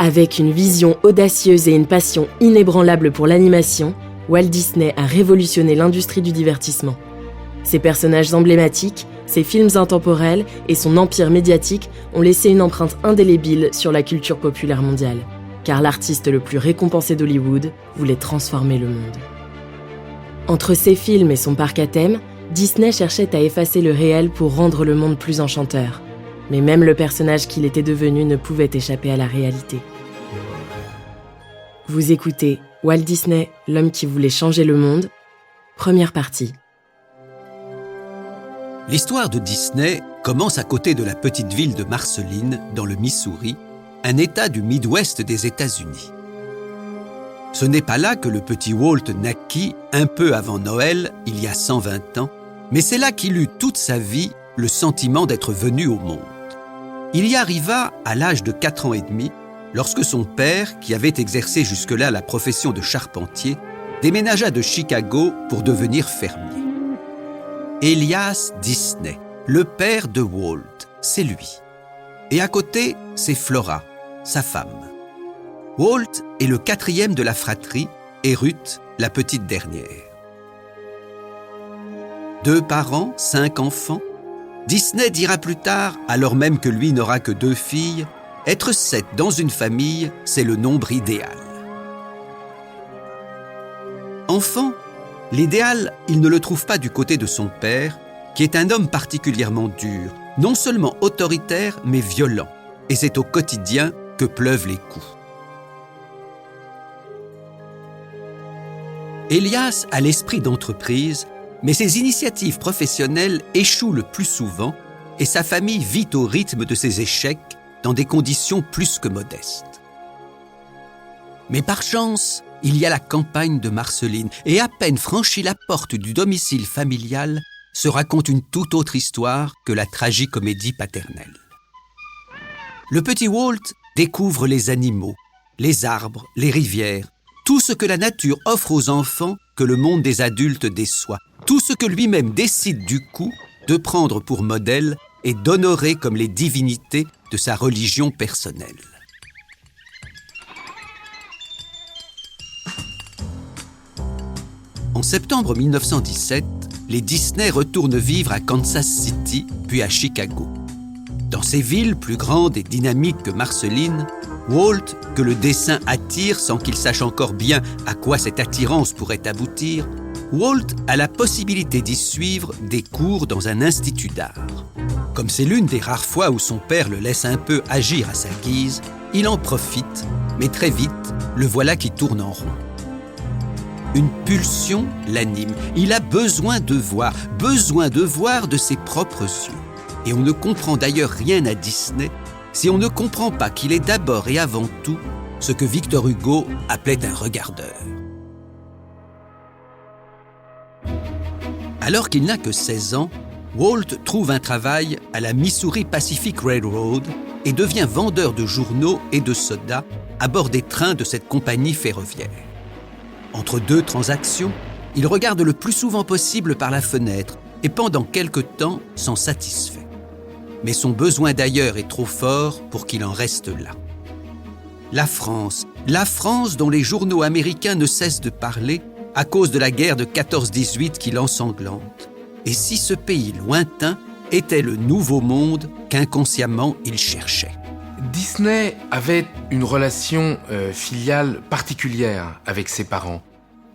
Avec une vision audacieuse et une passion inébranlable pour l'animation, Walt Disney a révolutionné l'industrie du divertissement. Ses personnages emblématiques, ses films intemporels et son empire médiatique ont laissé une empreinte indélébile sur la culture populaire mondiale, car l'artiste le plus récompensé d'Hollywood voulait transformer le monde. Entre ses films et son parc à thème, Disney cherchait à effacer le réel pour rendre le monde plus enchanteur. Mais même le personnage qu'il était devenu ne pouvait échapper à la réalité. Vous écoutez Walt Disney, l'homme qui voulait changer le monde, première partie. L'histoire de Disney commence à côté de la petite ville de Marceline, dans le Missouri, un État du Midwest des États-Unis. Ce n'est pas là que le petit Walt naquit un peu avant Noël, il y a 120 ans, mais c'est là qu'il eut toute sa vie le sentiment d'être venu au monde. Il y arriva à l'âge de 4 ans et demi, lorsque son père, qui avait exercé jusque-là la profession de charpentier, déménagea de Chicago pour devenir fermier. Elias Disney, le père de Walt, c'est lui. Et à côté, c'est Flora, sa femme. Walt est le 4e de la fratrie et Ruth, la petite dernière. 2 parents, 5 enfants. Disney dira plus tard, alors même que lui n'aura que 2 filles, être 7 dans une famille, c'est le nombre idéal. Enfant, l'idéal, il ne le trouve pas du côté de son père, qui est un homme particulièrement dur, non seulement autoritaire, mais violent. Et c'est au quotidien que pleuvent les coups. Elias a l'esprit d'entreprise, mais ses initiatives professionnelles échouent le plus souvent et sa famille vit au rythme de ses échecs dans des conditions plus que modestes. Mais par chance, il y a la campagne de Marceline et à peine franchi la porte du domicile familial, se raconte une toute autre histoire que la tragicomédie paternelle. Le petit Walt découvre les animaux, les arbres, les rivières, tout ce que la nature offre aux enfants que le monde des adultes déçoit, tout ce que lui-même décide du coup de prendre pour modèle et d'honorer comme les divinités de sa religion personnelle. En septembre 1917, les Disney retournent vivre à Kansas City, puis à Chicago. Dans ces villes plus grandes et dynamiques que Marceline, Walt, que le dessin attire sans qu'il sache encore bien à quoi cette attirance pourrait aboutir, Walt a la possibilité d'y suivre des cours dans un institut d'art. Comme c'est l'une des rares fois où son père le laisse un peu agir à sa guise, il en profite, mais très vite, le voilà qui tourne en rond. Une pulsion l'anime. Il a besoin de voir de ses propres yeux. Et on ne comprend d'ailleurs rien à Disney si on ne comprend pas qu'il est d'abord et avant tout ce que Victor Hugo appelait un regardeur. Alors qu'il n'a que 16 ans, Walt trouve un travail à la Missouri Pacific Railroad et devient vendeur de journaux et de sodas à bord des trains de cette compagnie ferroviaire. Entre 2 transactions, il regarde le plus souvent possible par la fenêtre et pendant quelque temps s'en satisfait. Mais son besoin d'ailleurs est trop fort pour qu'il en reste là. La France dont les journaux américains ne cessent de parler à cause de la guerre de 14-18 qui l'ensanglante. Et si ce pays lointain était le nouveau monde qu'inconsciemment il cherchait. Disney avait une relation filiale particulière avec ses parents.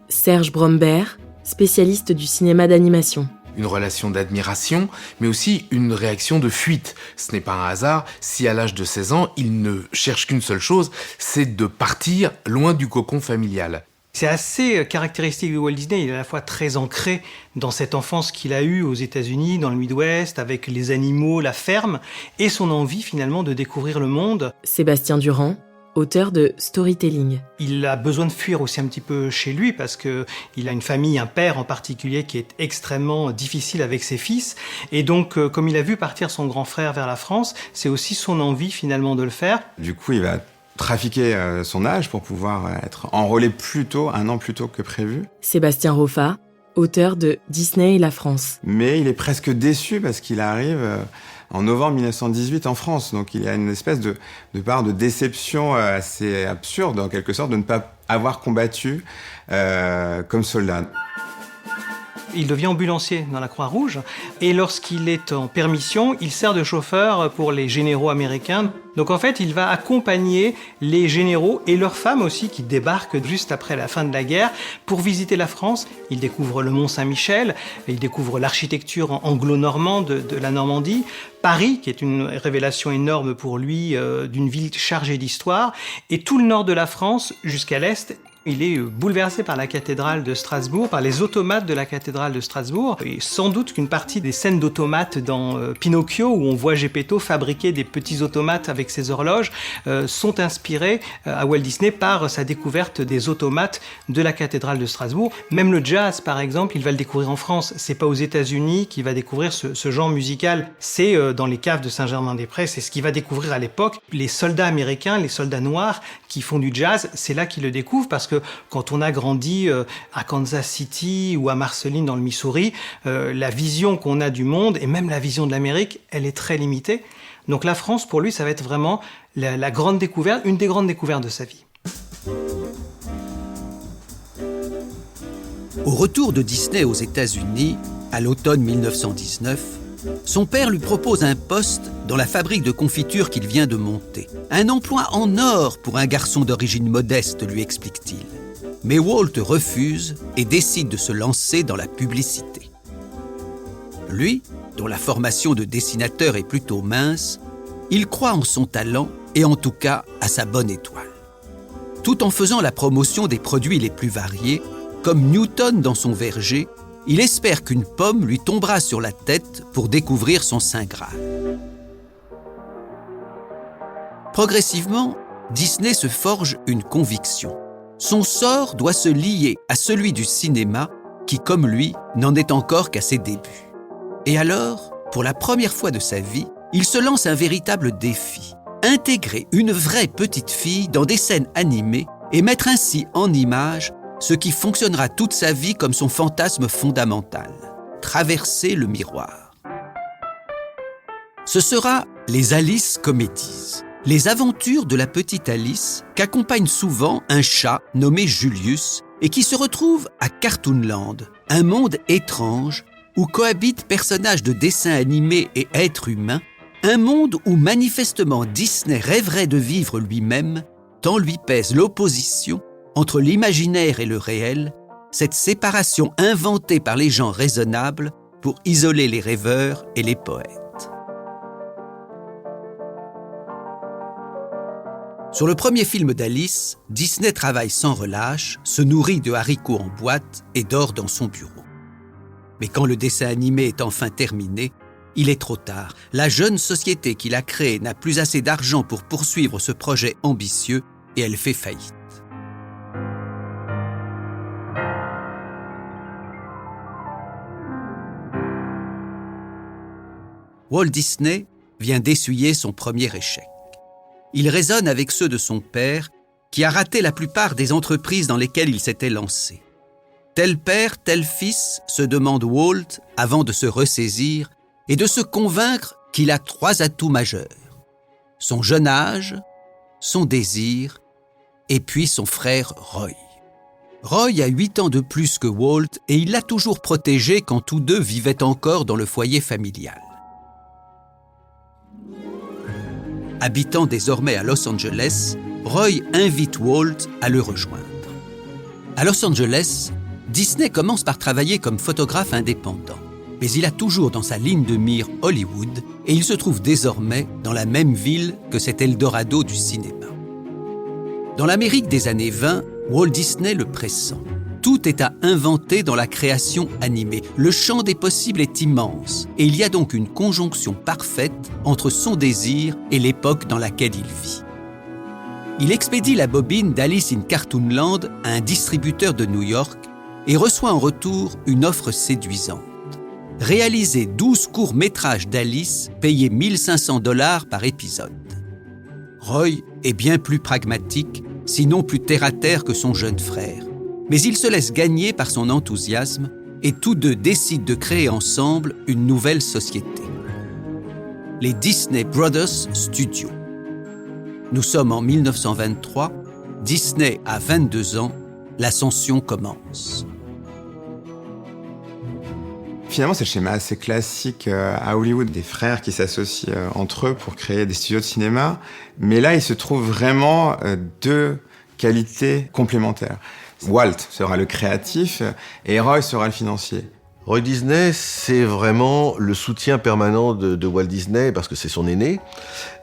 Serge Bromberg, spécialiste du cinéma d'animation. Une relation d'admiration, mais aussi une réaction de fuite. Ce n'est pas un hasard si à l'âge de 16 ans, il ne cherche qu'une seule chose, c'est de partir loin du cocon familial. C'est assez caractéristique de Walt Disney, il est à la fois très ancré dans cette enfance qu'il a eue aux États-Unis, dans le Midwest, avec les animaux, la ferme, et son envie finalement de découvrir le monde. Sébastien Durand, auteur de Storytelling. Il a besoin de fuir aussi un petit peu chez lui parce qu'il a une famille, un père en particulier qui est extrêmement difficile avec ses fils. Et donc, comme il a vu partir son grand frère vers la France, c'est aussi son envie finalement de le faire. Du coup, il va trafiquer son âge pour pouvoir être enrôlé un an plus tôt que prévu. Sébastien Roffa, auteur de Disney et la France. Mais il est presque déçu parce qu'il arrive en novembre 1918 en France. Donc il y a une espèce de part de déception assez absurde, en quelque sorte, de ne pas avoir combattu comme soldat. Il devient ambulancier dans la Croix-Rouge et lorsqu'il est en permission, il sert de chauffeur pour les généraux américains. Donc en fait, il va accompagner les généraux et leurs femmes aussi qui débarquent juste après la fin de la guerre pour visiter la France. Il découvre le Mont-Saint-Michel, il découvre l'architecture anglo-normande de la Normandie, Paris, qui est une révélation énorme pour lui d'une ville chargée d'histoire, et tout le nord de la France jusqu'à l'est. Il est bouleversé par la cathédrale de Strasbourg, par les automates de la cathédrale de Strasbourg. Et sans doute qu'une partie des scènes d'automates dans Pinocchio, où on voit Geppetto fabriquer des petits automates avec ses horloges, sont inspirées à Walt Disney par sa découverte des automates de la cathédrale de Strasbourg. Même le jazz, par exemple, il va le découvrir en France. C'est pas aux États-Unis qu'il va découvrir ce genre musical. C'est dans les caves de Saint-Germain-des-Prés. C'est ce qu'il va découvrir à l'époque. Les soldats américains, les soldats noirs qui font du jazz, c'est là qu'il le découvre parce que quand on a grandi à Kansas City ou à Marceline dans le Missouri, la vision qu'on a du monde et même la vision de l'Amérique, elle est très limitée. Donc la France, pour lui, ça va être vraiment la grande découverte, une des grandes découvertes de sa vie. Au retour de Disney aux États-Unis, à l'automne 1919, son père lui propose un poste dans la fabrique de confiture qu'il vient de monter. Un emploi en or pour un garçon d'origine modeste, lui explique-t-il. Mais Walt refuse et décide de se lancer dans la publicité. Lui, dont la formation de dessinateur est plutôt mince, il croit en son talent et en tout cas à sa bonne étoile. Tout en faisant la promotion des produits les plus variés, comme Newton dans son verger, il espère qu'une pomme lui tombera sur la tête pour découvrir son Saint Graal. Progressivement, Disney se forge une conviction. Son sort doit se lier à celui du cinéma qui, comme lui, n'en est encore qu'à ses débuts. Et alors, pour la première fois de sa vie, il se lance un véritable défi. Intégrer une vraie petite fille dans des scènes animées et mettre ainsi en image ce qui fonctionnera toute sa vie comme son fantasme fondamental, traverser le miroir. Ce sera les Alice Comedies, les aventures de la petite Alice qu'accompagne souvent un chat nommé Julius et qui se retrouve à Cartoonland, un monde étrange où cohabitent personnages de dessins animés et êtres humains, un monde où manifestement Disney rêverait de vivre lui-même, tant lui pèse l'opposition entre l'imaginaire et le réel, cette séparation inventée par les gens raisonnables pour isoler les rêveurs et les poètes. Sur le premier film d'Alice, Disney travaille sans relâche, se nourrit de haricots en boîte et dort dans son bureau. Mais quand le dessin animé est enfin terminé, il est trop tard. La jeune société qu'il a créée n'a plus assez d'argent pour poursuivre ce projet ambitieux et elle fait faillite. Walt Disney vient d'essuyer son premier échec. Il résonne avec ceux de son père, qui a raté la plupart des entreprises dans lesquelles il s'était lancé. Tel père, tel fils, se demande Walt avant de se ressaisir et de se convaincre qu'il a 3 atouts majeurs. Son jeune âge, son désir et puis son frère Roy. Roy a 8 ans de plus que Walt et il l'a toujours protégé quand tous deux vivaient encore dans le foyer familial. Habitant désormais à Los Angeles, Roy invite Walt à le rejoindre. À Los Angeles, Disney commence par travailler comme photographe indépendant. Mais il a toujours dans sa ligne de mire Hollywood et il se trouve désormais dans la même ville que cet Eldorado du cinéma. Dans l'Amérique des années 20, Walt Disney le pressent. Tout est à inventer dans la création animée. Le champ des possibles est immense et il y a donc une conjonction parfaite entre son désir et l'époque dans laquelle il vit. Il expédie la bobine d'Alice in Cartoonland à un distributeur de New York et reçoit en retour une offre séduisante. Réaliser 12 courts-métrages d'Alice payés $1 500 par épisode. Roy est bien plus pragmatique, sinon plus terre-à-terre que son jeune frère. Mais il se laisse gagner par son enthousiasme et tous deux décident de créer ensemble une nouvelle société. Les Disney Brothers Studios. Nous sommes en 1923, Disney a 22 ans, l'ascension commence. Finalement, c'est le schéma assez classique à Hollywood, des frères qui s'associent entre eux pour créer des studios de cinéma. Mais là, il se trouve vraiment deux qualités complémentaires. Walt sera le créatif et Roy sera le financier. Roy Disney, c'est vraiment le soutien permanent de Walt Disney parce que c'est son aîné,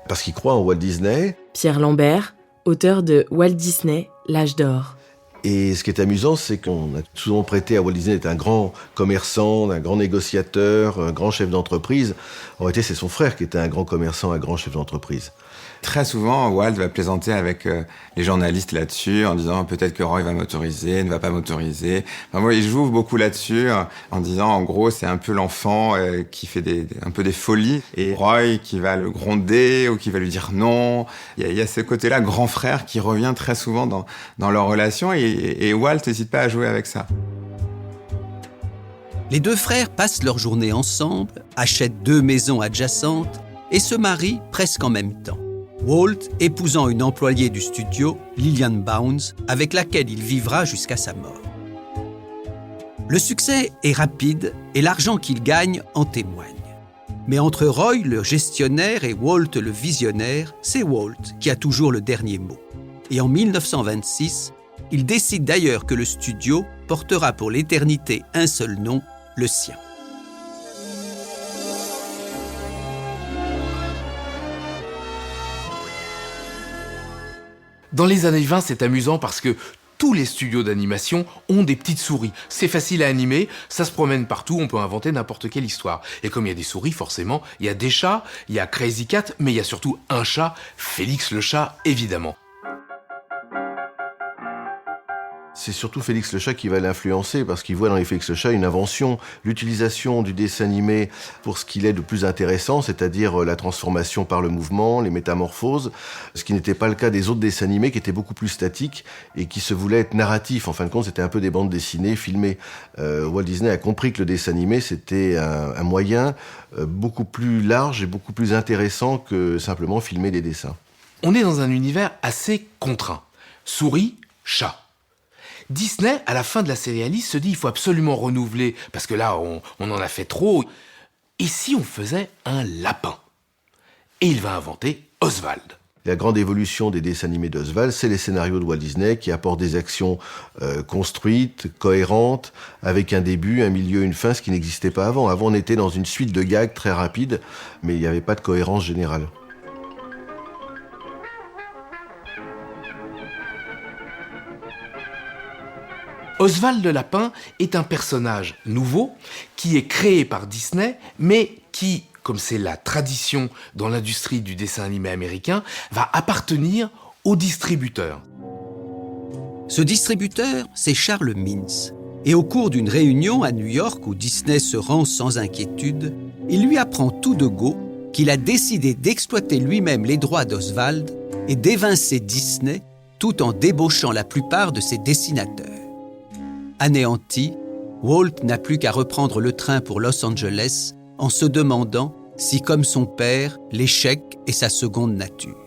parce qu'il croit en Walt Disney. Pierre Lambert, auteur de Walt Disney, l'âge d'or. Et ce qui est amusant, c'est qu'on a souvent prêté à Walt Disney d'être un grand commerçant, un grand négociateur, un grand chef d'entreprise. En réalité, c'est son frère qui était un grand commerçant, un grand chef d'entreprise. Très souvent, Walt va plaisanter avec les journalistes là-dessus, en disant peut-être que Roy va m'autoriser, ne va pas m'autoriser. Enfin, moi, il joue beaucoup là-dessus, en disant, en gros, c'est un peu l'enfant qui fait un peu des folies, et Roy qui va le gronder ou qui va lui dire non. Il y a ce côté-là, grand frère, qui revient très souvent dans leur relation, et Walt n'hésite pas à jouer avec ça. Les deux frères passent leur journée ensemble, achètent 2 maisons adjacentes et se marient presque en même temps. Walt épousant une employée du studio, Lillian Bounds, avec laquelle il vivra jusqu'à sa mort. Le succès est rapide et l'argent qu'il gagne en témoigne. Mais entre Roy, le gestionnaire, et Walt, le visionnaire, c'est Walt qui a toujours le dernier mot. Et en 1926, il décide d'ailleurs que le studio portera pour l'éternité un seul nom, le sien. Dans les années 20, c'est amusant parce que tous les studios d'animation ont des petites souris. C'est facile à animer, ça se promène partout, on peut inventer n'importe quelle histoire. Et comme il y a des souris, forcément, il y a des chats, il y a Crazy Cat, mais il y a surtout un chat, Félix le chat, évidemment. C'est surtout Félix le chat qui va l'influencer parce qu'il voit dans les Félix le chat une invention, l'utilisation du dessin animé pour ce qu'il est de plus intéressant, c'est-à-dire la transformation par le mouvement, les métamorphoses, ce qui n'était pas le cas des autres dessins animés qui étaient beaucoup plus statiques et qui se voulaient être narratifs. En fin de compte, c'était un peu des bandes dessinées, filmées. Walt Disney a compris que le dessin animé, c'était un moyen beaucoup plus large et beaucoup plus intéressant que simplement filmer des dessins. On est dans un univers assez contraint. Souris, chat. Disney, à la fin de la série Alice, se dit il faut absolument renouveler, parce que là, on en a fait trop. Et si on faisait un lapin ? Et il va inventer Oswald. La grande évolution des dessins animés d'Oswald, c'est les scénarios de Walt Disney qui apportent des actions construites, cohérentes, avec un début, un milieu, une fin, ce qui n'existait pas avant. Avant, on était dans une suite de gags très rapides, mais il n'y avait pas de cohérence générale. Oswald le lapin est un personnage nouveau qui est créé par Disney, mais qui, comme c'est la tradition dans l'industrie du dessin animé américain, va appartenir au distributeur. Ce distributeur, c'est Charles Mintz. Et au cours d'une réunion à New York où Disney se rend sans inquiétude, il lui apprend tout de go qu'il a décidé d'exploiter lui-même les droits d'Oswald et d'évincer Disney tout en débauchant la plupart de ses dessinateurs. Anéanti, Walt n'a plus qu'à reprendre le train pour Los Angeles en se demandant si, comme son père, l'échec est sa seconde nature.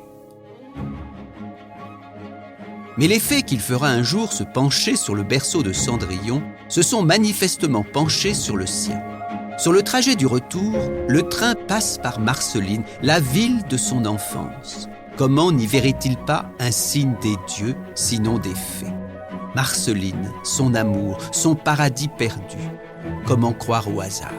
Mais les fées qu'il fera un jour se pencher sur le berceau de Cendrillon se sont manifestement penchés sur le sien. Sur le trajet du retour, le train passe par Marceline, la ville de son enfance. Comment n'y verrait-il pas un signe des dieux, sinon des fées ? Marceline, son amour, son paradis perdu. Comment croire au hasard ?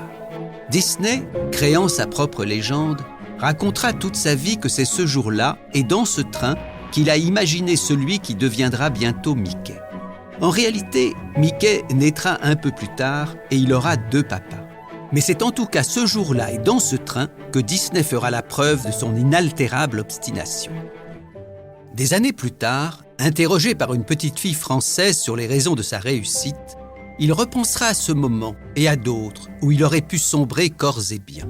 Disney, créant sa propre légende, racontera toute sa vie que c'est ce jour-là et dans ce train qu'il a imaginé celui qui deviendra bientôt Mickey. En réalité, Mickey naîtra un peu plus tard et il aura 2 papas. Mais c'est en tout cas ce jour-là et dans ce train que Disney fera la preuve de son inaltérable obstination. Des années plus tard, interrogé par une petite fille française sur les raisons de sa réussite, il repensera à ce moment et à d'autres où il aurait pu sombrer corps et biens.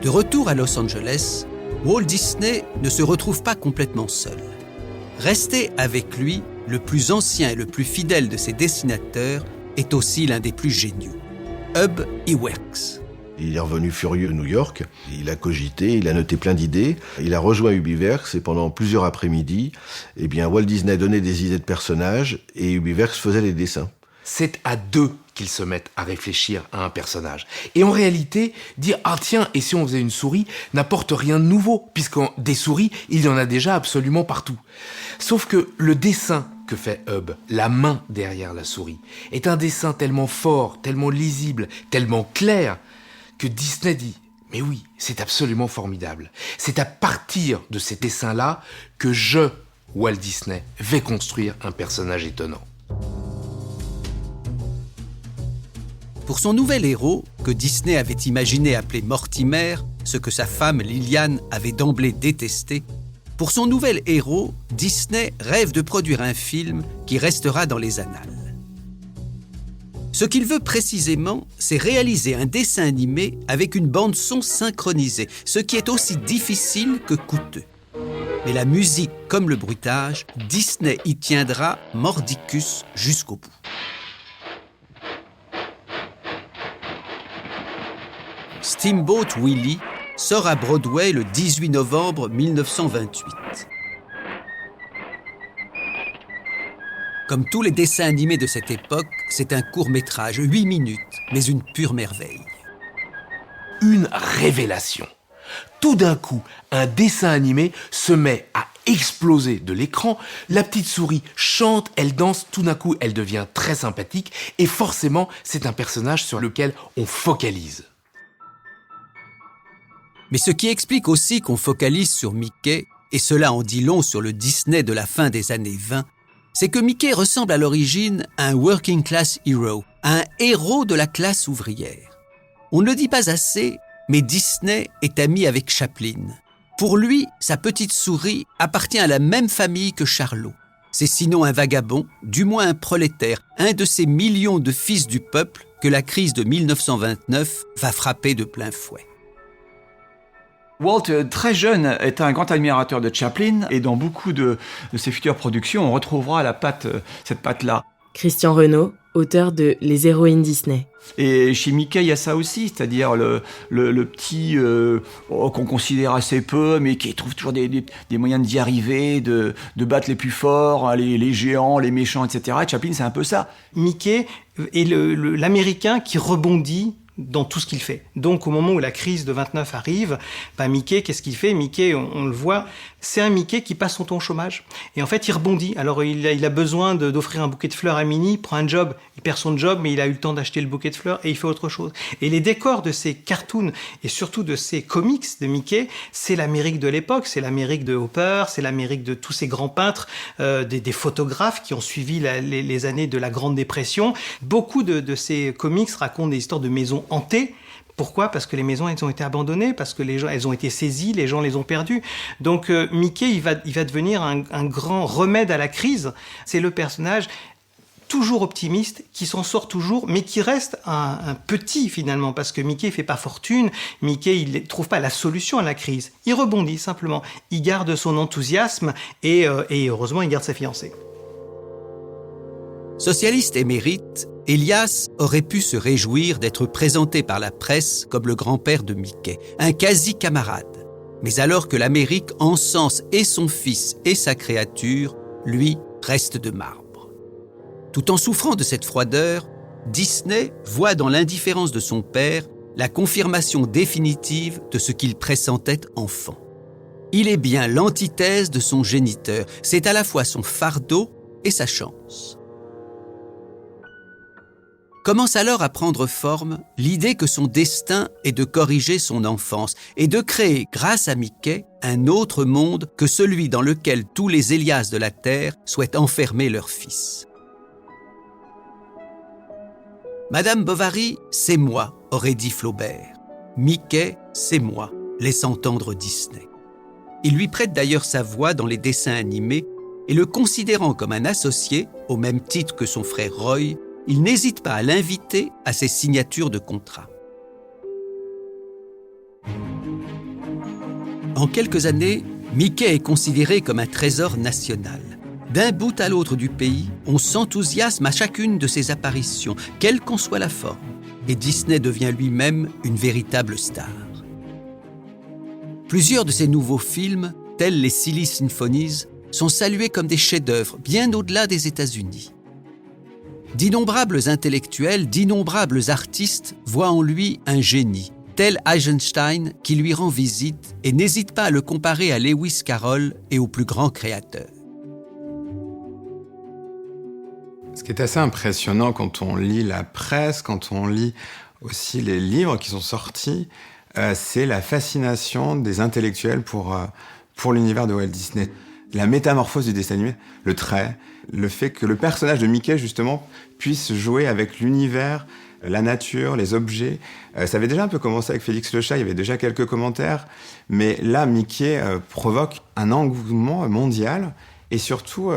De retour à Los Angeles, Walt Disney ne se retrouve pas complètement seul. Restait avec lui le plus ancien et le plus fidèle de ses dessinateurs, est aussi l'un des plus géniaux, Ub Iwerks. Il est revenu furieux de New York, il a cogité, il a noté plein d'idées, il a rejoint Ub Iwerks et pendant plusieurs après-midi, Walt Disney donnait des idées de personnages et Ub Iwerks faisait les dessins. C'est à deux qu'ils se mettent à réfléchir à un personnage. Et en réalité, dire « Ah tiens, et si on faisait une souris ?» n'apporte rien de nouveau, puisque des souris, il y en a déjà absolument partout. Sauf que le dessin que fait Ub, la main derrière la souris, est un dessin tellement fort, tellement lisible, tellement clair, que Disney dit « Mais oui, c'est absolument formidable. C'est à partir de ces dessins-là que je, Walt Disney, vais construire un personnage étonnant. » Pour son nouvel héros, que Disney avait imaginé appeler Mortimer, ce que sa femme Liliane avait d'emblée détesté, pour son nouvel héros, Disney rêve de produire un film qui restera dans les annales. Ce qu'il veut précisément, c'est réaliser un dessin animé avec une bande-son synchronisée, ce qui est aussi difficile que coûteux. Mais la musique comme le bruitage, Disney y tiendra mordicus jusqu'au bout. Steamboat Willie sort à Broadway le 18 novembre 1928. Comme tous les dessins animés de cette époque, c'est un court-métrage, 8 minutes, mais une pure merveille. Une révélation. Tout d'un coup, un dessin animé se met à exploser de l'écran. La petite souris chante, elle danse, tout d'un coup, elle devient très sympathique et forcément, c'est un personnage sur lequel on focalise. Mais ce qui explique aussi qu'on focalise sur Mickey, et cela en dit long sur le Disney de la fin des années 20, c'est que Mickey ressemble à l'origine à un working class hero, à un héros de la classe ouvrière. On ne le dit pas assez, mais Disney est ami avec Chaplin. Pour lui, sa petite souris appartient à la même famille que Charlot. C'est sinon un vagabond, du moins un prolétaire, un de ces millions de fils du peuple que la crise de 1929 va frapper de plein fouet. Walt, très jeune, est un grand admirateur de Chaplin et dans beaucoup de ses futures productions, on retrouvera cette patte-là. Christian Renaud, auteur de Les héroïnes Disney. Et chez Mickey, il y a ça aussi, c'est-à-dire le petit qu'on considère assez peu, mais qui trouve toujours des moyens d'y arriver, de battre les plus forts, les géants, les méchants, etc. Et Chaplin, c'est un peu ça. Mickey est l'Américain qui rebondit dans tout ce qu'il fait. Donc, au moment où la crise de 29 arrive, Mickey, qu'est-ce qu'il fait ? Mickey, on le voit, c'est un Mickey qui passe son temps au chômage. Et en fait, il rebondit. Alors, il a besoin d'offrir un bouquet de fleurs à Minnie, il prend un job, il perd son job, mais il a eu le temps d'acheter le bouquet de fleurs et il fait autre chose. Et les décors de ces cartoons et surtout de ces comics de Mickey, c'est l'Amérique de l'époque, c'est l'Amérique de Hopper, c'est l'Amérique de tous ces grands peintres, des photographes qui ont suivi les années de la Grande Dépression. Beaucoup de ces comics racontent des histoires de maisons hantées. Pourquoi ? Parce que les maisons, elles ont été abandonnées, parce que elles ont été saisies, les gens les ont perdues. Donc Mickey, il va devenir un grand remède à la crise. C'est le personnage toujours optimiste, qui s'en sort toujours, mais qui reste un petit finalement, parce que Mickey ne fait pas fortune, Mickey il ne trouve pas la solution à la crise. Il rebondit simplement, il garde son enthousiasme et heureusement il garde sa fiancée. Socialiste émérite, Elias aurait pu se réjouir d'être présenté par la presse comme le grand-père de Mickey, un quasi-camarade. Mais alors que l'Amérique encense et son fils et sa créature, lui reste de marbre. Tout en souffrant de cette froideur, Disney voit dans l'indifférence de son père la confirmation définitive de ce qu'il pressentait enfant. Il est bien l'antithèse de son géniteur, c'est à la fois son fardeau et sa chance. Commence alors à prendre forme l'idée que son destin est de corriger son enfance et de créer, grâce à Mickey, un autre monde que celui dans lequel tous les Elias de la Terre souhaitent enfermer leur fils. Madame Bovary, c'est moi, aurait dit Flaubert. Mickey, c'est moi, laisse entendre Disney. Il lui prête d'ailleurs sa voix dans les dessins animés et le considérant comme un associé, au même titre que son frère Roy, il n'hésite pas à l'inviter à ses signatures de contrat. En quelques années, Mickey est considéré comme un trésor national. D'un bout à l'autre du pays, on s'enthousiasme à chacune de ses apparitions, quelle qu'en soit la forme, et Disney devient lui-même une véritable star. Plusieurs de ses nouveaux films, tels les Silly Symphonies, sont salués comme des chefs-d'œuvre bien au-delà des États-Unis. D'innombrables intellectuels, d'innombrables artistes voient en lui un génie, tel Eisenstein qui lui rend visite et n'hésite pas à le comparer à Lewis Carroll et aux plus grands créateurs. Ce qui est assez impressionnant quand on lit la presse, quand on lit aussi les livres qui sont sortis, c'est la fascination des intellectuels pour l'univers de Walt Disney. La métamorphose du dessin animé, le trait, le fait que le personnage de Mickey, justement, puisse jouer avec l'univers, la nature, les objets. Ça avait déjà un peu commencé avec Félix le chat, il y avait déjà quelques commentaires, mais là, Mickey provoque un engouement mondial, et surtout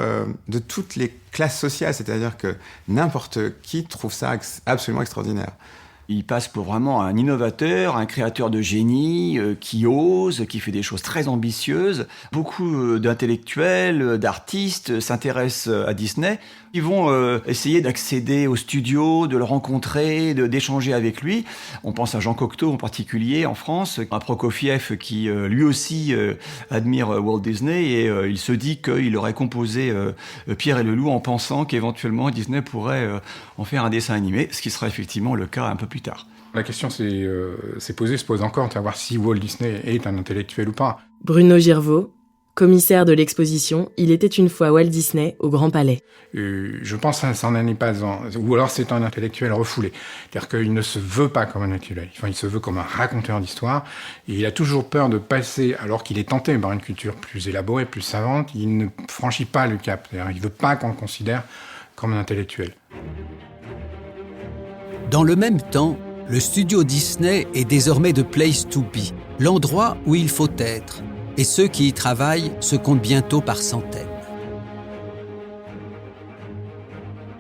de toutes les classes sociales, c'est-à-dire que n'importe qui trouve ça absolument extraordinaire. Il passe pour vraiment un innovateur, un créateur de génie, qui ose, qui fait des choses très ambitieuses. Beaucoup d'intellectuels, d'artistes s'intéressent à Disney. Ils vont essayer d'accéder au studio, de le rencontrer, d'échanger avec lui. On pense à Jean Cocteau en particulier en France, à Prokofiev qui lui aussi admire Walt Disney et il se dit qu'il aurait composé Pierre et le Loup en pensant qu'éventuellement Disney pourrait en faire un dessin animé, ce qui sera effectivement le cas un peu plus tard. La question se pose encore de savoir si Walt Disney est un intellectuel ou pas. Bruno Girvaud, commissaire de l'exposition « Il était une fois Walt Disney » au Grand Palais. Je pense que ça n'en est pas un. Ou alors c'est un intellectuel refoulé. C'est-à-dire qu'il ne se veut pas comme un intellectuel. Enfin, il se veut comme un raconteur d'histoire. Et il a toujours peur de passer, alors qu'il est tenté par une culture plus élaborée, plus savante, il ne franchit pas le cap. C'est-à-dire, il ne veut pas qu'on le considère comme un intellectuel. Dans le même temps, le studio Disney est désormais the place to be, l'endroit où il faut être. Et ceux qui y travaillent se comptent bientôt par centaines.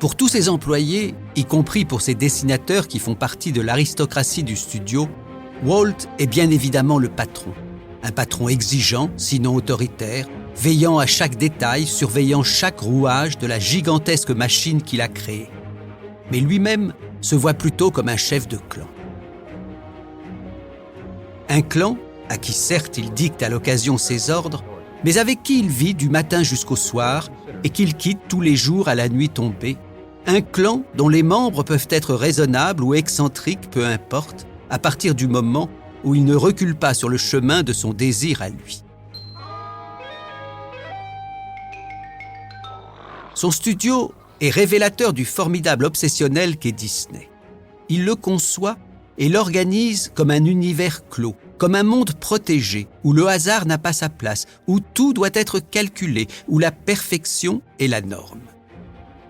Pour tous ces employés, y compris pour ces dessinateurs qui font partie de l'aristocratie du studio, Walt est bien évidemment le patron. Un patron exigeant, sinon autoritaire, veillant à chaque détail, surveillant chaque rouage de la gigantesque machine qu'il a créée. Mais lui-même se voit plutôt comme un chef de clan. Un clan à qui certes il dicte à l'occasion ses ordres, mais avec qui il vit du matin jusqu'au soir et qu'il quitte tous les jours à la nuit tombée. Un clan dont les membres peuvent être raisonnables ou excentriques, peu importe, à partir du moment où il ne recule pas sur le chemin de son désir à lui. Son studio est révélateur du formidable obsessionnel qu'est Disney. Il le conçoit et l'organise comme un univers clos, comme un monde protégé, où le hasard n'a pas sa place, où tout doit être calculé, où la perfection est la norme.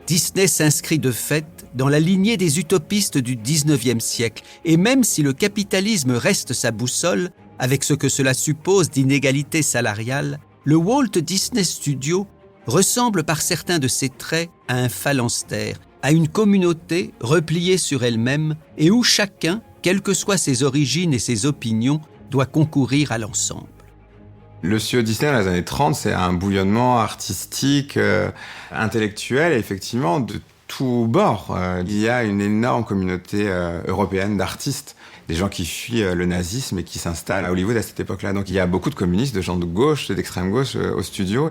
Disney s'inscrit de fait dans la lignée des utopistes du XIXe siècle, et même si le capitalisme reste sa boussole, avec ce que cela suppose d'inégalité salariale, le Walt Disney Studio ressemble par certains de ses traits à un phalanstère, à une communauté repliée sur elle-même et où chacun, quelles que soient ses origines et ses opinions, doit concourir à l'ensemble. Le studio Disney dans les années 30, c'est un bouillonnement artistique, intellectuel, effectivement, de tous bords. Il y a une énorme communauté européenne d'artistes, des gens qui fuient le nazisme et qui s'installent à Hollywood à cette époque-là. Donc il y a beaucoup de communistes, de gens de gauche, d'extrême gauche au studio.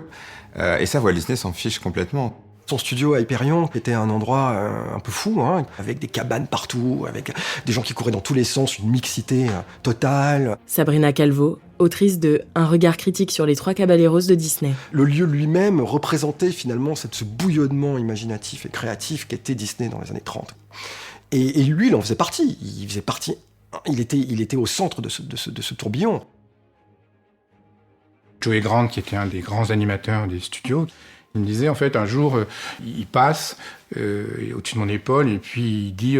Et ça, Walt Disney s'en fiche complètement. Son studio à Hyperion était un endroit un peu fou, hein, avec des cabanes partout, avec des gens qui couraient dans tous les sens, une mixité totale. Sabrina Calvo, autrice de Un regard critique sur les trois caballeros de Disney. Le lieu lui-même représentait finalement ce bouillonnement imaginatif et créatif qu'était Disney dans les années 30. Et lui, il en faisait partie. Il était au centre de ce tourbillon. Joey Grant, qui était un des grands animateurs des studios, il me disait, en fait, un jour, il passe au-dessus de mon épaule et puis il dit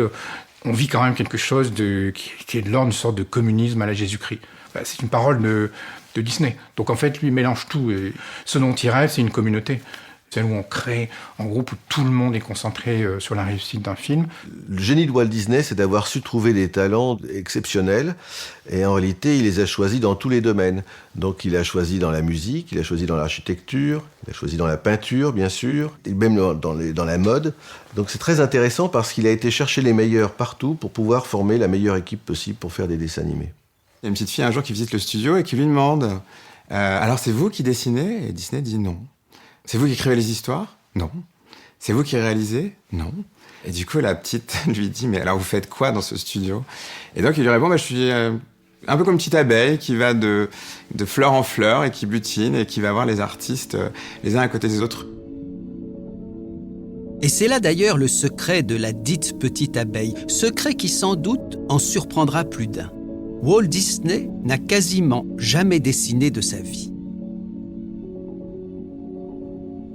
on vit quand même quelque chose qui est de l'ordre d'une sorte de communisme à la Jésus-Christ. Enfin, c'est une parole de Disney. Donc, en fait, lui, il mélange tout. Et ce dont il rêve, c'est une communauté. Celle où on crée en groupe, où tout le monde est concentré sur la réussite d'un film. Le génie de Walt Disney, c'est d'avoir su trouver des talents exceptionnels. Et en réalité, il les a choisis dans tous les domaines. Donc il a choisi dans la musique, il a choisi dans l'architecture, il a choisi dans la peinture, bien sûr, et même dans la mode. Donc c'est très intéressant parce qu'il a été chercher les meilleurs partout pour pouvoir former la meilleure équipe possible pour faire des dessins animés. Il y a une petite fille un jour qui visite le studio et qui lui demande « Alors c'est vous qui dessinez ?» Et Disney dit « Non ». « C'est vous qui écrivez les histoires ?» ?»« Non. »« C'est vous qui réalisez ?» ?»« Non. » Et du coup, la petite lui dit « Mais alors vous faites quoi dans ce studio ?» Et donc il lui répond « Je suis un peu comme une petite abeille qui va de fleur en fleur et qui butine et qui va voir les artistes les uns à côté des autres. » Et c'est là d'ailleurs le secret de la dite petite abeille, secret qui sans doute en surprendra plus d'un. Walt Disney n'a quasiment jamais dessiné de sa vie.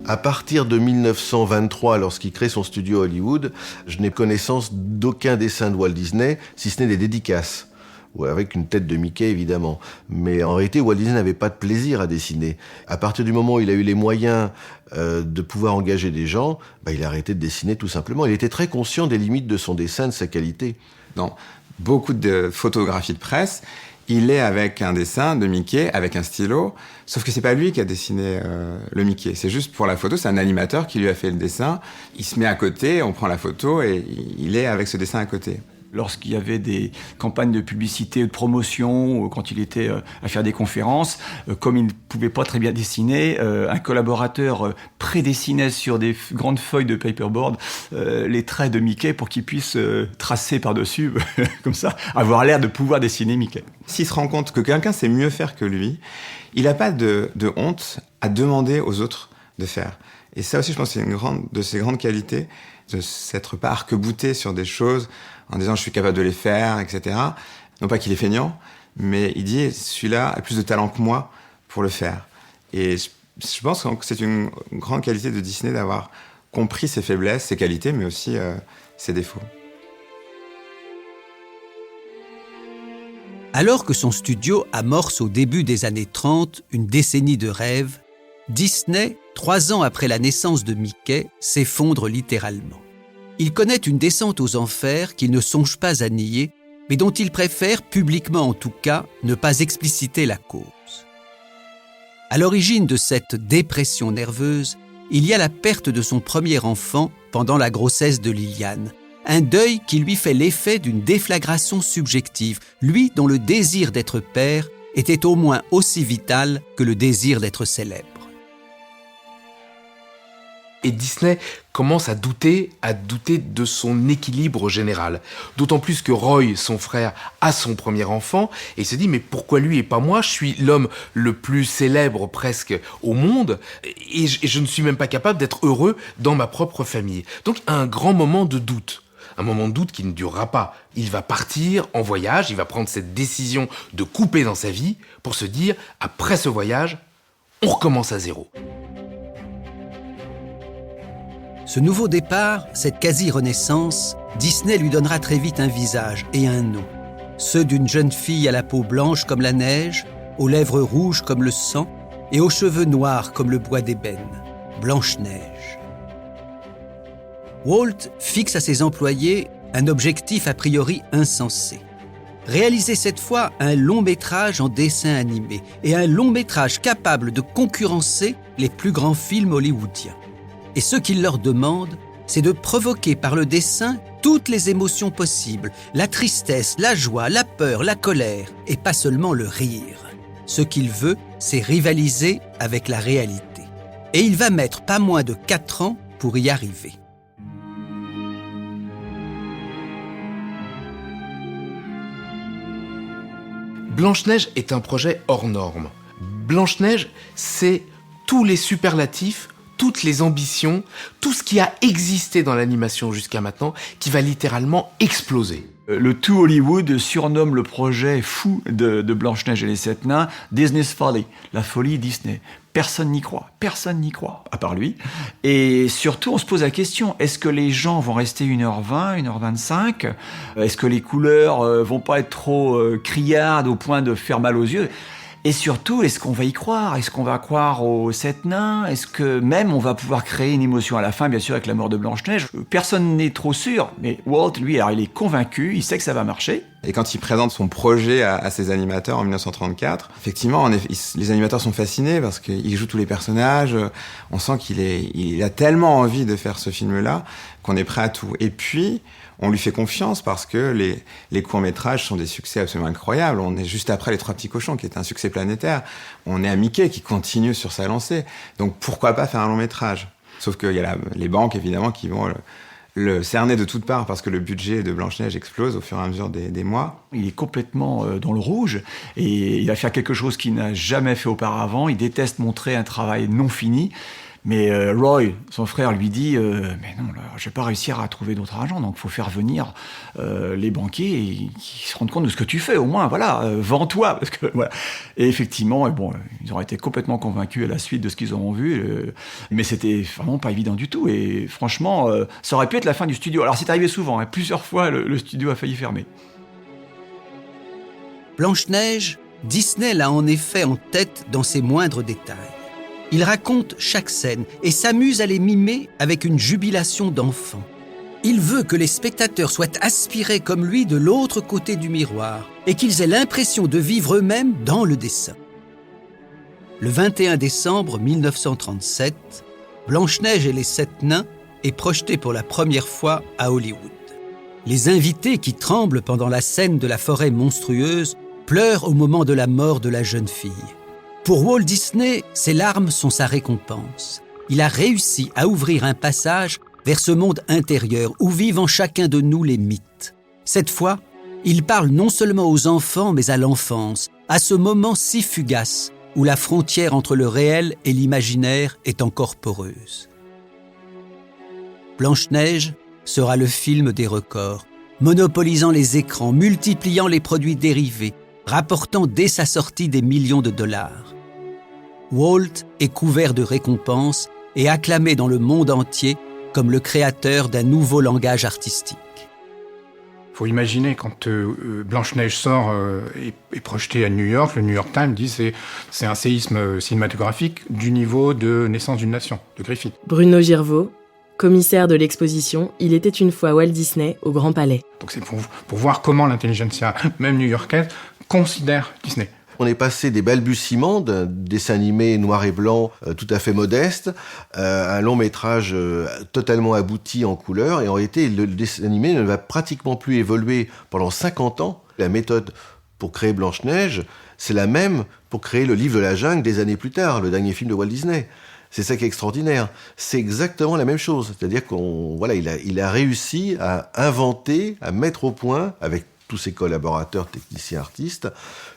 À partir de 1923, lorsqu'il crée son studio Hollywood, je n'ai connaissance d'aucun dessin de Walt Disney, si ce n'est des dédicaces, ou avec une tête de Mickey évidemment. Mais en réalité, Walt Disney n'avait pas de plaisir à dessiner. À partir du moment où il a eu les moyens de pouvoir engager des gens, il a arrêté de dessiner tout simplement. Il était très conscient des limites de son dessin, de sa qualité. Dans beaucoup de photographies de presse, il est avec un dessin de Mickey, avec un stylo, sauf que c'est pas lui qui a dessiné le Mickey. C'est juste pour la photo, c'est un animateur qui lui a fait le dessin. Il se met à côté, on prend la photo et il est avec ce dessin à côté. Lorsqu'il y avait des campagnes de publicité ou de promotion, ou quand il était à faire des conférences, comme il ne pouvait pas très bien dessiner, un collaborateur prédessinait sur des grandes feuilles de paperboard les traits de Mickey pour qu'il puisse tracer par-dessus, comme ça, avoir l'air de pouvoir dessiner Mickey. S'il se rend compte que quelqu'un sait mieux faire que lui, il n'a pas de honte à demander aux autres de faire. Et ça aussi, je pense, c'est une de ses grandes qualités, de s'être pas arc-bouté sur des choses en disant je suis capable de les faire, etc. Non pas qu'il est feignant, mais il dit celui-là a plus de talent que moi pour le faire. Et je pense que c'est une grande qualité de Disney d'avoir compris ses faiblesses, ses qualités, mais aussi ses défauts. Alors que son studio amorce au début des années 30 une décennie de rêve, Disney, 3 ans après la naissance de Mickey, s'effondre littéralement. Il connaît une descente aux enfers qu'il ne songe pas à nier, mais dont il préfère, publiquement en tout cas, ne pas expliciter la cause. À l'origine de cette dépression nerveuse, il y a la perte de son premier enfant pendant la grossesse de Liliane, un deuil qui lui fait l'effet d'une déflagration subjective, lui dont le désir d'être père était au moins aussi vital que le désir d'être célèbre. Et Disney commence à douter de son équilibre général. D'autant plus que Roy, son frère, a son premier enfant et il se dit mais pourquoi lui et pas moi? Je suis l'homme le plus célèbre presque au monde et je ne suis même pas capable d'être heureux dans ma propre famille. Donc un grand moment de doute. Un moment de doute qui ne durera pas. Il va partir en voyage, il va prendre cette décision de couper dans sa vie pour se dire après ce voyage, on recommence à zéro. Ce nouveau départ, cette quasi-renaissance, Disney lui donnera très vite un visage et un nom. Ceux d'une jeune fille à la peau blanche comme la neige, aux lèvres rouges comme le sang et aux cheveux noirs comme le bois d'ébène, Blanche-Neige. Walt fixe à ses employés un objectif a priori insensé. Réaliser cette fois un long métrage en dessin animé et un long métrage capable de concurrencer les plus grands films hollywoodiens. Et ce qu'il leur demande, c'est de provoquer par le dessin toutes les émotions possibles, la tristesse, la joie, la peur, la colère, et pas seulement le rire. Ce qu'il veut, c'est rivaliser avec la réalité. Et il va mettre pas moins de 4 ans pour y arriver. Blanche-Neige est un projet hors norme. Blanche-Neige, c'est tous les superlatifs, toutes les ambitions, tout ce qui a existé dans l'animation jusqu'à maintenant, qui va littéralement exploser. Le tout Hollywood surnomme le projet fou de Blanche-Neige et les 7 nains Disney's Folly, la folie Disney. Personne n'y croit, à part lui. Et surtout, on se pose la question, est-ce que les gens vont rester 1h20, 1h25 ? Est-ce que les couleurs vont pas être trop criardes au point de faire mal aux yeux ? Et surtout, est-ce qu'on va y croire? Est-ce qu'on va croire aux 7 nains? Est-ce que même on va pouvoir créer une émotion à la fin, bien sûr, avec la mort de Blanche-Neige? Personne n'est trop sûr, mais Walt, lui, alors il est convaincu, il sait que ça va marcher. Et quand il présente son projet à ses animateurs en 1934, effectivement, les animateurs sont fascinés parce qu'il joue tous les personnages. On sent il a tellement envie de faire ce film-là qu'on est prêt à tout. Et puis, on lui fait confiance parce que les courts-métrages sont des succès absolument incroyables. On est juste après Les Trois Petits Cochons, qui est un succès planétaire. On est à Mickey, qui continue sur sa lancée. Donc, pourquoi pas faire un long-métrage? Sauf qu'il y a les banques, évidemment, qui vont le cerner de toutes parts parce que le budget de Blanche-Neige explose au fur et à mesure des mois. Il est complètement dans le rouge et il va faire quelque chose qu'il n'a jamais fait auparavant. Il déteste montrer un travail non fini. Mais Roy, son frère, lui dit mais non, là, je vais pas réussir à trouver d'autres agents, donc il faut faire venir les banquiers et qu'ils se rendent compte de ce que tu fais, au moins, voilà, vends-toi. Parce que, voilà. Et effectivement, bon, ils auraient été complètement convaincus à la suite de ce qu'ils auront vu, mais c'était vraiment pas évident du tout. Et franchement, ça aurait pu être la fin du studio. Alors c'est arrivé souvent, hein, plusieurs fois, le studio a failli fermer. Blanche-Neige, Disney l'a en effet en tête dans ses moindres détails. Il raconte chaque scène et s'amuse à les mimer avec une jubilation d'enfant. Il veut que les spectateurs soient aspirés comme lui de l'autre côté du miroir et qu'ils aient l'impression de vivre eux-mêmes dans le dessin. Le 21 décembre 1937, Blanche-Neige et les 7 nains est projeté pour la première fois à Hollywood. Les invités qui tremblent pendant la scène de la forêt monstrueuse pleurent au moment de la mort de la jeune fille. Pour Walt Disney, ces larmes sont sa récompense. Il a réussi à ouvrir un passage vers ce monde intérieur où vivent en chacun de nous les mythes. Cette fois, il parle non seulement aux enfants, mais à l'enfance, à ce moment si fugace où la frontière entre le réel et l'imaginaire est encore poreuse. Blanche-Neige sera le film des records, monopolisant les écrans, multipliant les produits dérivés, rapportant dès sa sortie des millions de dollars. Walt est couvert de récompenses et acclamé dans le monde entier comme le créateur d'un nouveau langage artistique. Il faut imaginer quand Blanche-Neige sort est projetée à New York, le New York Times dit c'est un séisme cinématographique du niveau de Naissance d'une nation, de Griffith. Bruno Girvaud, commissaire de l'exposition Il était une fois Walt Disney au Grand Palais. Donc c'est pour voir comment l'intelligentsia, même new-yorkaise, considère Disney. On est passé des balbutiements d'un dessin animé noir et blanc tout à fait modeste à un long métrage totalement abouti en couleur. Et en réalité, le dessin animé ne va pratiquement plus évoluer pendant 50 ans. La méthode pour créer Blanche-Neige, c'est la même pour créer le Livre de la Jungle des années plus tard, le dernier film de Walt Disney. C'est ça qui est extraordinaire. C'est exactement la même chose. C'est-à-dire il a réussi à inventer, à mettre au point, avec tous ses collaborateurs, techniciens, artistes,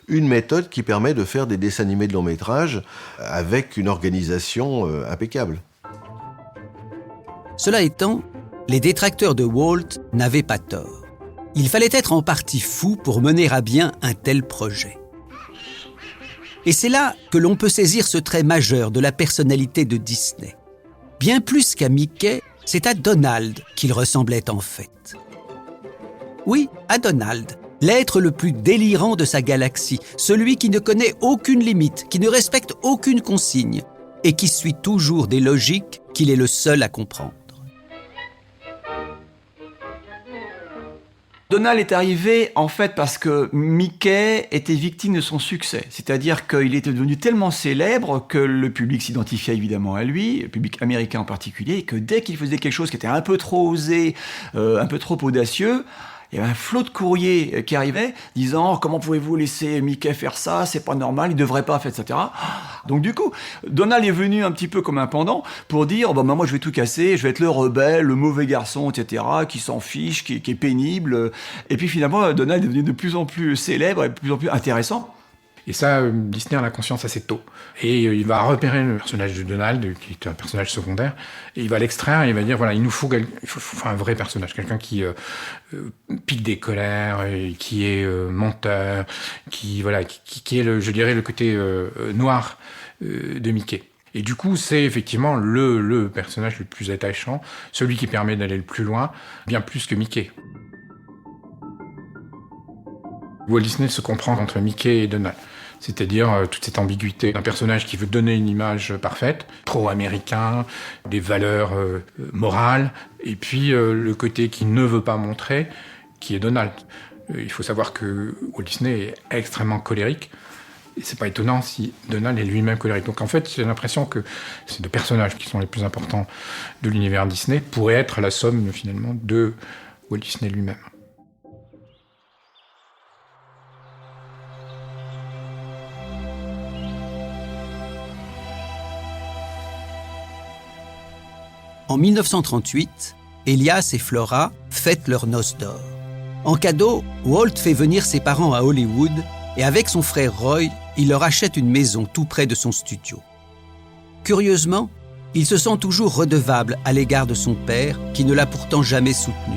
une méthode qui permet de faire des dessins animés de long métrage avec une organisation impeccable. Cela étant, les détracteurs de Walt n'avaient pas tort. Il fallait être en partie fou pour mener à bien un tel projet. Et c'est là que l'on peut saisir ce trait majeur de la personnalité de Disney. Bien plus qu'à Mickey, c'est à Donald qu'il ressemblait en fait. Oui, à Donald, l'être le plus délirant de sa galaxie, celui qui ne connaît aucune limite, qui ne respecte aucune consigne et qui suit toujours des logiques qu'il est le seul à comprendre. Donald est arrivé en fait parce que Mickey était victime de son succès. C'est-à-dire qu'il était devenu tellement célèbre que le public s'identifiait évidemment à lui, le public américain en particulier, et que dès qu'il faisait quelque chose qui était un peu trop osé, un peu trop audacieux, il y avait un flot de courriers qui arrivait disant « Comment pouvez-vous laisser Mickey faire ça? C'est pas normal, il devrait pas faire, etc. » Donc du coup, Donald est venu un petit peu comme un pendant pour dire « Moi je vais tout casser, je vais être le rebelle, le mauvais garçon, etc. qui s'en fiche, qui est pénible. » Et puis finalement, Donald est devenu de plus en plus célèbre et de plus en plus intéressant. Et ça, Disney en a conscience assez tôt. Et il va repérer le personnage de Donald, qui est un personnage secondaire, et il va l'extraire et il va dire, voilà, il faut un vrai personnage, quelqu'un qui pique des colères, et qui est menteur, qui est, le côté noir de Mickey. Et du coup, c'est effectivement le personnage le plus attachant, celui qui permet d'aller le plus loin, bien plus que Mickey. Walt Disney se comprend entre Mickey et Donald. C'est-à-dire toute cette ambiguïté d'un personnage qui veut donner une image parfaite, pro-américain, des valeurs morales, et puis le côté qu'il ne veut pas montrer, qui est Donald. Il faut savoir que Walt Disney est extrêmement colérique, et c'est pas étonnant si Donald est lui-même colérique. Donc en fait, j'ai l'impression que ces deux personnages qui sont les plus importants de l'univers Disney pourraient être la somme finalement de Walt Disney lui-même. En 1938, Elias et Flora fêtent leurs noces d'or. En cadeau, Walt fait venir ses parents à Hollywood et avec son frère Roy, il leur achète une maison tout près de son studio. Curieusement, il se sent toujours redevable à l'égard de son père, qui ne l'a pourtant jamais soutenu.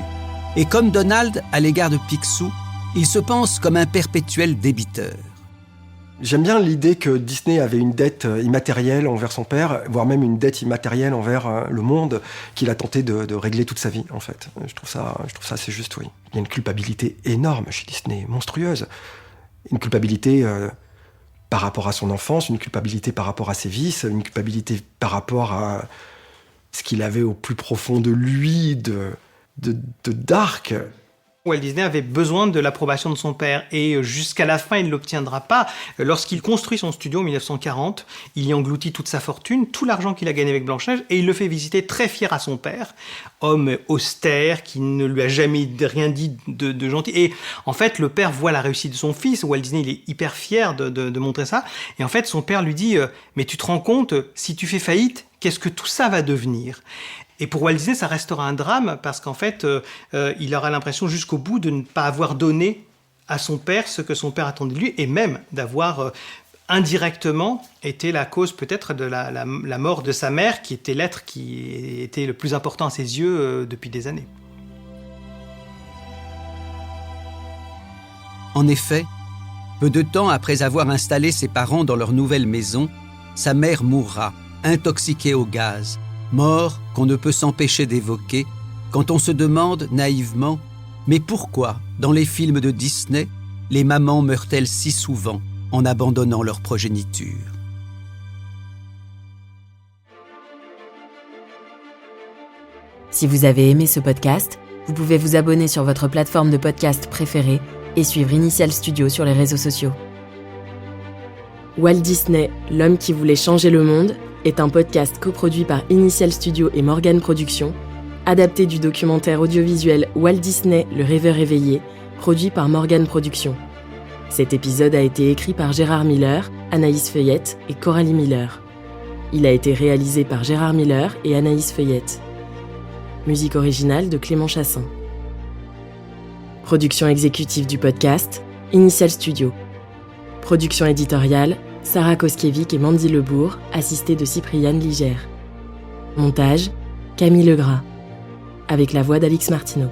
Et comme Donald à l'égard de Picsou, il se pense comme un perpétuel débiteur. J'aime bien l'idée que Disney avait une dette immatérielle envers son père, voire même une dette immatérielle envers le monde qu'il a tenté de régler toute sa vie, en fait. Je trouve ça assez juste, oui. Il y a une culpabilité énorme chez Disney, monstrueuse. Une culpabilité par rapport à son enfance, une culpabilité par rapport à ses vices, une culpabilité par rapport à ce qu'il avait au plus profond de lui, de dark. Walt Disney avait besoin de l'approbation de son père et jusqu'à la fin, il ne l'obtiendra pas. Lorsqu'il construit son studio en 1940, il y engloutit toute sa fortune, tout l'argent qu'il a gagné avec Blanche-Neige et il le fait visiter très fier à son père, homme austère qui ne lui a jamais rien dit de gentil. Et en fait, le père voit la réussite de son fils. Walt Disney, il est hyper fier de montrer ça. Et en fait, son père lui dit « Mais tu te rends compte, si tu fais faillite, qu'est-ce que tout ça va devenir ?» Et pour Walt Disney, ça restera un drame parce qu'en fait, il aura l'impression jusqu'au bout de ne pas avoir donné à son père ce que son père attendait de lui et même d'avoir indirectement été la cause peut-être de la mort de sa mère qui était l'être qui était le plus important à ses yeux depuis des années. En effet, peu de temps après avoir installé ses parents dans leur nouvelle maison, sa mère mourra, intoxiquée au gaz. Mort qu'on ne peut s'empêcher d'évoquer quand on se demande naïvement « Mais pourquoi, dans les films de Disney, les mamans meurent-elles si souvent en abandonnant leur progéniture ?» Si vous avez aimé ce podcast, vous pouvez vous abonner sur votre plateforme de podcast préférée et suivre Initial Studio sur les réseaux sociaux. Walt Disney, l'homme qui voulait changer le monde, est un podcast coproduit par Initial Studio et Morgan Productions, adapté du documentaire audiovisuel Walt Disney, le rêveur éveillé, produit par Morgan Productions. Cet épisode a été écrit par Gérard Miller, Anaïs Feuillette et Coralie Miller. Il a été réalisé par Gérard Miller et Anaïs Feuillette. Musique originale de Clément Chassin. Production exécutive du podcast, Initial Studio. Production éditoriale, Sarah Koskiewicz et Mandy Lebourg, assistée de Cypriane Ligère. Montage, Camille Legras. Avec la voix d'Alix Martineau.